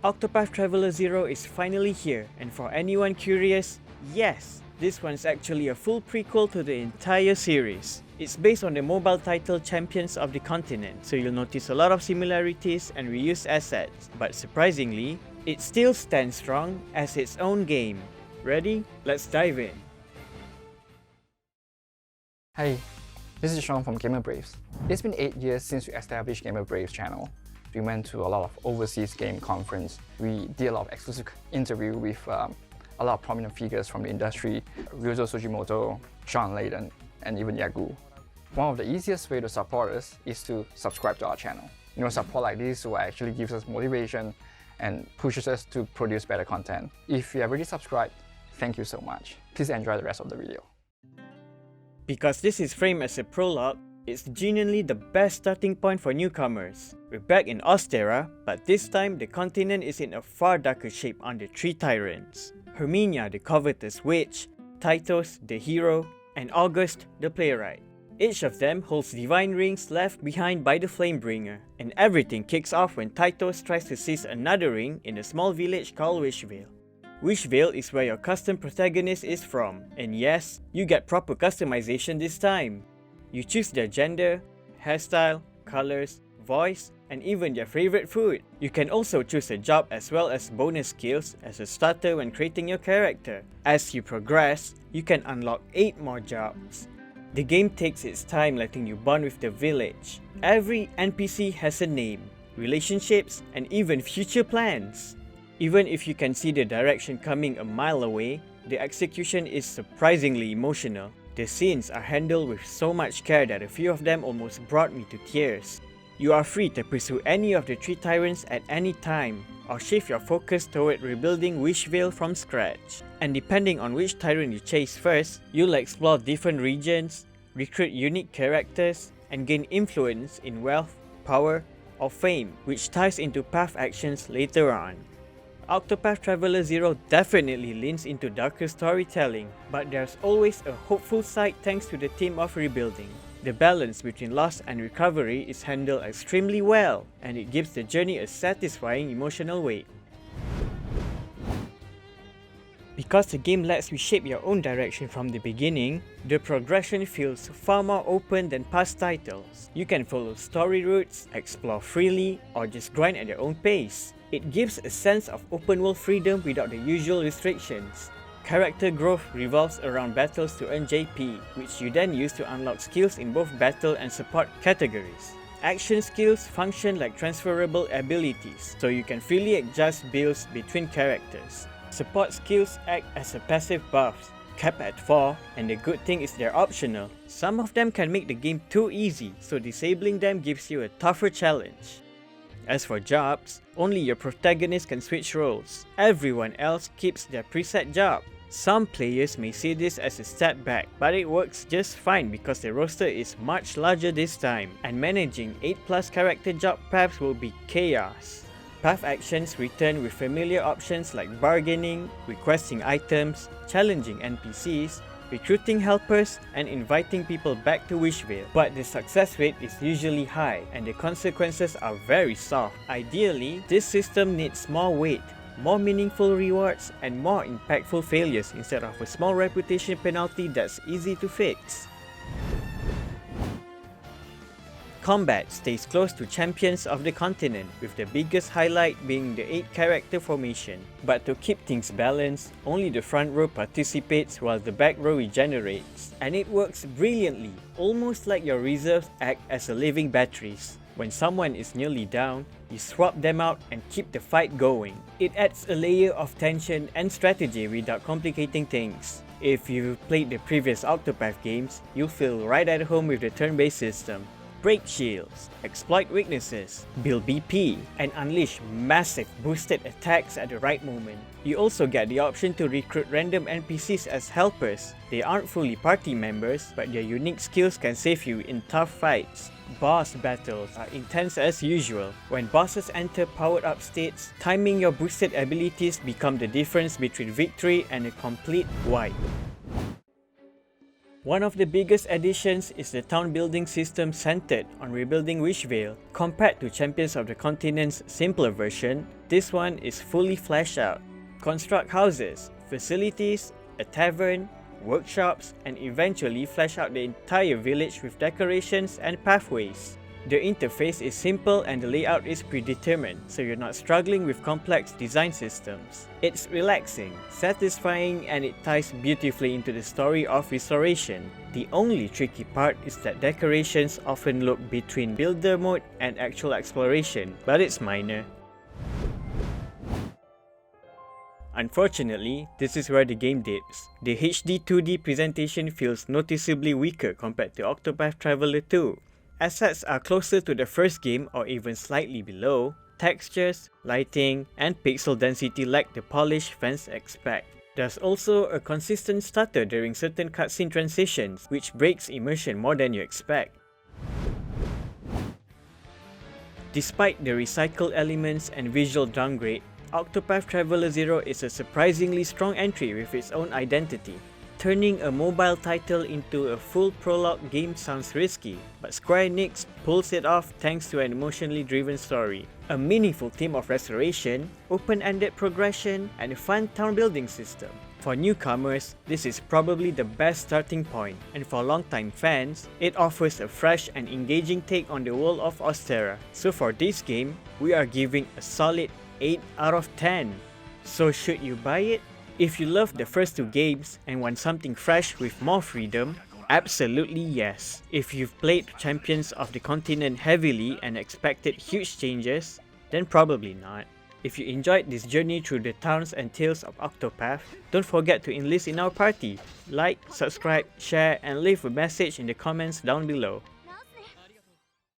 Octopath Traveler 0 is finally here, and for anyone curious, yes, this one's actually a full prequel to the entire series. It's based on the mobile title Champions of the Continent, so you'll notice a lot of similarities and reused assets, but surprisingly, it still stands strong as its own game. Ready? Let's dive in. Hey, this is Sean from Gamer Braves. It's been 8 years since we established Gamer Braves channel. We went to a lot of overseas game conference. We did a lot of exclusive interview with a lot of prominent figures from the industry, Ryuzo Sugimoto, Sean Layden, and even Yagu. One of the easiest way to support us is to subscribe to our channel. Support like this will actually gives us motivation and pushes us to produce better content. If you have already subscribed, thank you so much. Please enjoy the rest of the video. Because this is framed as a prologue, it's genuinely the best starting point for newcomers. We're back in Osterra, but this time the continent is in a far darker shape under three tyrants. Herminia, the covetous witch, Titus, the hero, and August, the playwright. Each of them holds divine rings left behind by the Flamebringer, and everything kicks off when Titus tries to seize another ring in a small village called Wishvale. Wishvale is where your custom protagonist is from, and yes, you get proper customization this time. You choose their gender, hairstyle, colors, voice, and even their favorite food. You can also choose a job as well as bonus skills as a starter when creating your character. As you progress, you can unlock 8 more jobs. The game takes its time letting you bond with the village. Every NPC has a name, relationships, and even future plans. Even if you can see the direction coming a mile away, the execution is surprisingly emotional. The scenes are handled with so much care that a few of them almost brought me to tears. You are free to pursue any of the three tyrants at any time, or shift your focus toward rebuilding Wishvale from scratch. And depending on which tyrant you chase first, you'll explore different regions, recruit unique characters, and gain influence in wealth, power, or fame, which ties into path actions later on. Octopath Traveler 0 definitely leans into darker storytelling, but there's always a hopeful side thanks to the theme of rebuilding. The balance between loss and recovery is handled extremely well, and it gives the journey a satisfying emotional weight. Because the game lets you shape your own direction from the beginning, the progression feels far more open than past titles. You can follow story routes, explore freely, or just grind at your own pace. It gives a sense of open-world freedom without the usual restrictions. Character growth revolves around battles to earn JP, which you then use to unlock skills in both battle and support categories. Action skills function like transferable abilities, so you can freely adjust builds between characters. Support skills act as a passive buffs, capped at 4, and the good thing is they're optional. Some of them can make the game too easy, so disabling them gives you a tougher challenge. As for jobs, only your protagonist can switch roles. Everyone else keeps their preset job. Some players may see this as a step back, but it works just fine because the roster is much larger this time, and managing 8+ character job paths will be chaos. Path actions return with familiar options like bargaining, requesting items, challenging NPCs, recruiting helpers, and inviting people back to Wishvale. But the success rate is usually high, and the consequences are very soft. Ideally, this system needs more weight, more meaningful rewards, and more impactful failures instead of a small reputation penalty that's easy to fix. Combat stays close to Champions of the Continent, with the biggest highlight being the 8-character formation. But to keep things balanced, only the front row participates while the back row regenerates. And it works brilliantly, almost like your reserves act as a living batteries. When someone is nearly down, you swap them out and keep the fight going. It adds a layer of tension and strategy without complicating things. If you've played the previous Octopath games, you'll feel right at home with the turn-based system. Break shields, exploit weaknesses, build BP, and unleash massive boosted attacks at the right moment. You also get the option to recruit random NPCs as helpers. They aren't fully party members, but their unique skills can save you in tough fights. Boss battles are intense as usual. When bosses enter powered up states, timing your boosted abilities become the difference between victory and a complete wipe. One of the biggest additions is the town building system centered on rebuilding Wishvale. Compared to Champions of the Continent's simpler version, this one is fully fleshed out. Construct houses, facilities, a tavern, workshops, and eventually flesh out the entire village with decorations and pathways. The interface is simple and the layout is predetermined, so you're not struggling with complex design systems. It's relaxing, satisfying, and it ties beautifully into the story of restoration. The only tricky part is that decorations often look between builder mode and actual exploration, but it's minor. Unfortunately, this is where the game dips. The HD 2D presentation feels noticeably weaker compared to Octopath Traveler 2. Assets are closer to the first game or even slightly below. Textures, lighting, and pixel density lack the polish fans expect. There's also a consistent stutter during certain cutscene transitions, which breaks immersion more than you expect. Despite the recycled elements and visual downgrade, Octopath Traveler 0 is a surprisingly strong entry with its own identity. Turning a mobile title into a full prologue game sounds risky, but Square Enix pulls it off thanks to an emotionally driven story, a meaningful theme of restoration, open-ended progression, and a fun town building system. For newcomers, this is probably the best starting point, and for longtime fans, it offers a fresh and engaging take on the world of Osterra. So for this game, we are giving a solid 8 out of 10. So should you buy it? If you love the first two games and want something fresh with more freedom, absolutely yes. If you've played Champions of the Continent heavily and expected huge changes, then probably not. If you enjoyed this journey through the towns and tales of Octopath, don't forget to enlist in our party. Like, subscribe, share, and leave a message in the comments down below.